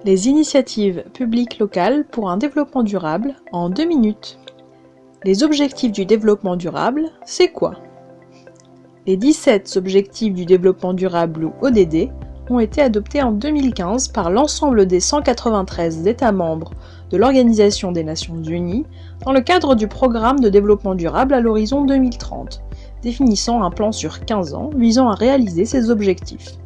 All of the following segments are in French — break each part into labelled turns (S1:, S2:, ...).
S1: Les initiatives publiques locales pour un développement durable en 2 minutes. Les objectifs du développement durable, c'est quoi? Les 17 objectifs du développement durable ou ODD ont été adoptés en 2015 par l'ensemble des 193 États membres de l'Organisation des Nations Unies dans le cadre du programme de développement durable à l'horizon 2030, définissant un plan sur 15 ans visant à réaliser ces objectifs.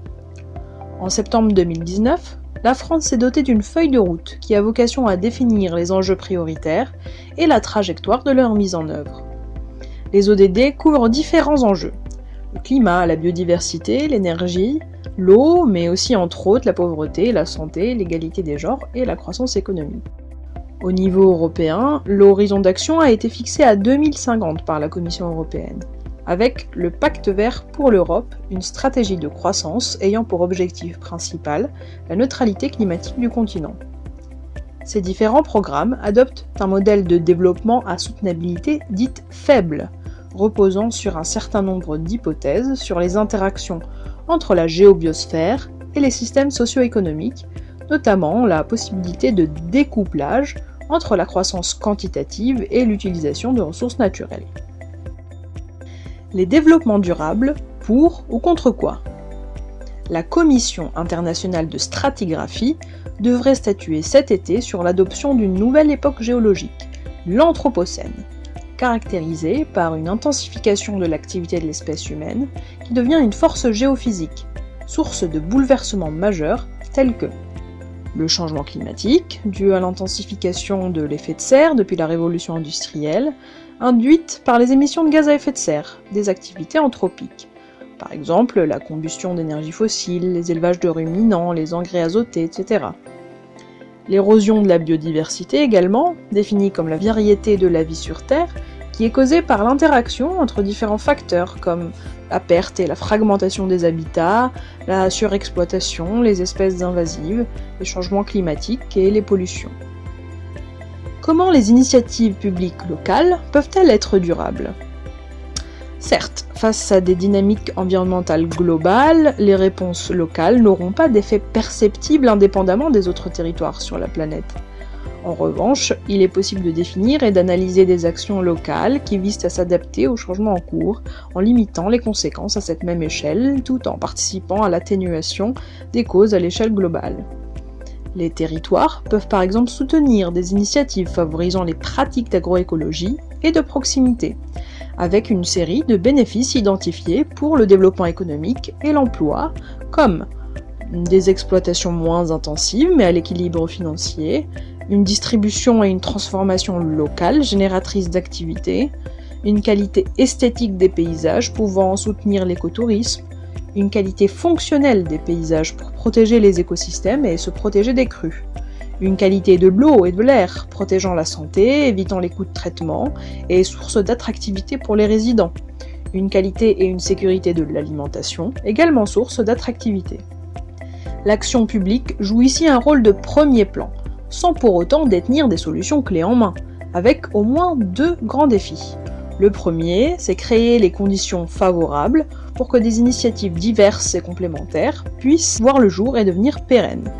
S1: En septembre 2019, la France s'est dotée d'une feuille de route qui a vocation à définir les enjeux prioritaires et la trajectoire de leur mise en œuvre. Les ODD couvrent différents enjeux: le climat, la biodiversité, l'énergie, l'eau, mais aussi entre autres la pauvreté, la santé, l'égalité des genres et la croissance économique. Au niveau européen, l'horizon d'action a été fixé à 2050 par la Commission européenne, avec le Pacte vert pour l'Europe, une stratégie de croissance ayant pour objectif principal la neutralité climatique du continent. Ces différents programmes adoptent un modèle de développement à soutenabilité dite faible, reposant sur un certain nombre d'hypothèses sur les interactions entre la géobiosphère et les systèmes socio-économiques, notamment la possibilité de découplage entre la croissance quantitative et l'utilisation de ressources naturelles. Les développements durables, pour ou contre quoi? La Commission internationale de stratigraphie devrait statuer cet été sur l'adoption d'une nouvelle époque géologique, l'Anthropocène, caractérisée par une intensification de l'activité de l'espèce humaine qui devient une force géophysique, source de bouleversements majeurs tels que le changement climatique, dû à l'intensification de l'effet de serre depuis la révolution industrielle, induite par les émissions de gaz à effet de serre, des activités anthropiques. Par exemple, la combustion d'énergie fossile, les élevages de ruminants, les engrais azotés, etc. L'érosion de la biodiversité également, définie comme la variété de la vie sur Terre, qui est causée par l'interaction entre différents facteurs comme la perte et la fragmentation des habitats, la surexploitation, les espèces invasives, les changements climatiques et les pollutions. Comment les initiatives publiques locales peuvent-elles être durables? Certes, face à des dynamiques environnementales globales, les réponses locales n'auront pas d'effet perceptible indépendamment des autres territoires sur la planète. En revanche, il est possible de définir et d'analyser des actions locales qui visent à s'adapter aux changements en cours, en limitant les conséquences à cette même échelle, tout en participant à l'atténuation des causes à l'échelle globale. Les territoires peuvent par exemple soutenir des initiatives favorisant les pratiques d'agroécologie et de proximité, avec une série de bénéfices identifiés pour le développement économique et l'emploi, comme des exploitations moins intensives mais à l'équilibre financier, une distribution et une transformation locale génératrice d'activités, une qualité esthétique des paysages pouvant soutenir l'écotourisme, une qualité fonctionnelle des paysages pour protéger les écosystèmes et se protéger des crues, une qualité de l'eau et de l'air protégeant la santé, évitant les coûts de traitement et source d'attractivité pour les résidents, une qualité et une sécurité de l'alimentation, également source d'attractivité. L'action publique joue ici un rôle de premier plan, sans pour autant détenir des solutions clés en main, avec au moins 2 grands défis. Le premier, c'est créer les conditions favorables pour que des initiatives diverses et complémentaires puissent voir le jour et devenir pérennes.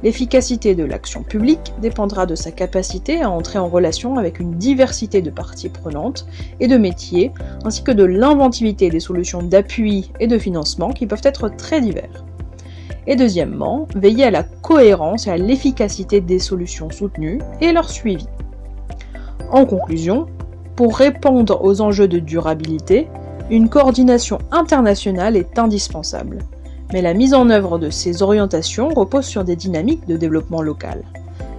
S1: L'efficacité de l'action publique dépendra de sa capacité à entrer en relation avec une diversité de parties prenantes et de métiers, ainsi que de l'inventivité des solutions d'appui et de financement qui peuvent être très divers. Et deuxièmement, veiller à la cohérence et à l'efficacité des solutions soutenues et leur suivi. En conclusion, pour répondre aux enjeux de durabilité, une coordination internationale est indispensable. Mais la mise en œuvre de ces orientations repose sur des dynamiques de développement local.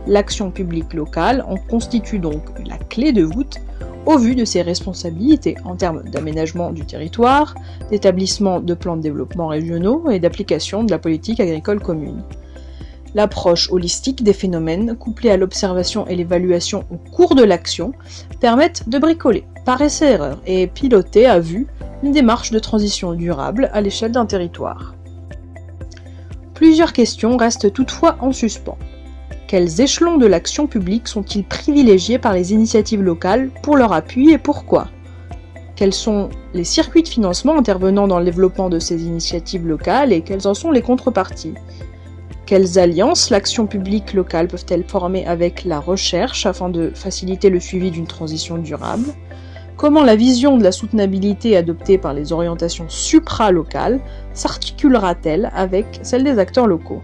S1: L'action publique locale en constitue donc la clé de voûte au vu de ses responsabilités en termes d'aménagement du territoire, d'établissement de plans de développement régionaux et d'application de la politique agricole commune. L'approche holistique des phénomènes, couplée à l'observation et l'évaluation au cours de l'action, permettent de bricoler, par essai-erreur, et piloter à vue une démarche de transition durable à l'échelle d'un territoire. Plusieurs questions restent toutefois en suspens. Quels échelons de l'action publique sont-ils privilégiés par les initiatives locales pour leur appui et pourquoi? Quels sont les circuits de financement intervenant dans le développement de ces initiatives locales et quelles en sont les contreparties? Quelles alliances l'action publique locale peuvent-elles former avec la recherche afin de faciliter le suivi d'une transition durable? Comment la vision de la soutenabilité adoptée par les orientations supralocales s'articulera-t-elle avec celle des acteurs locaux?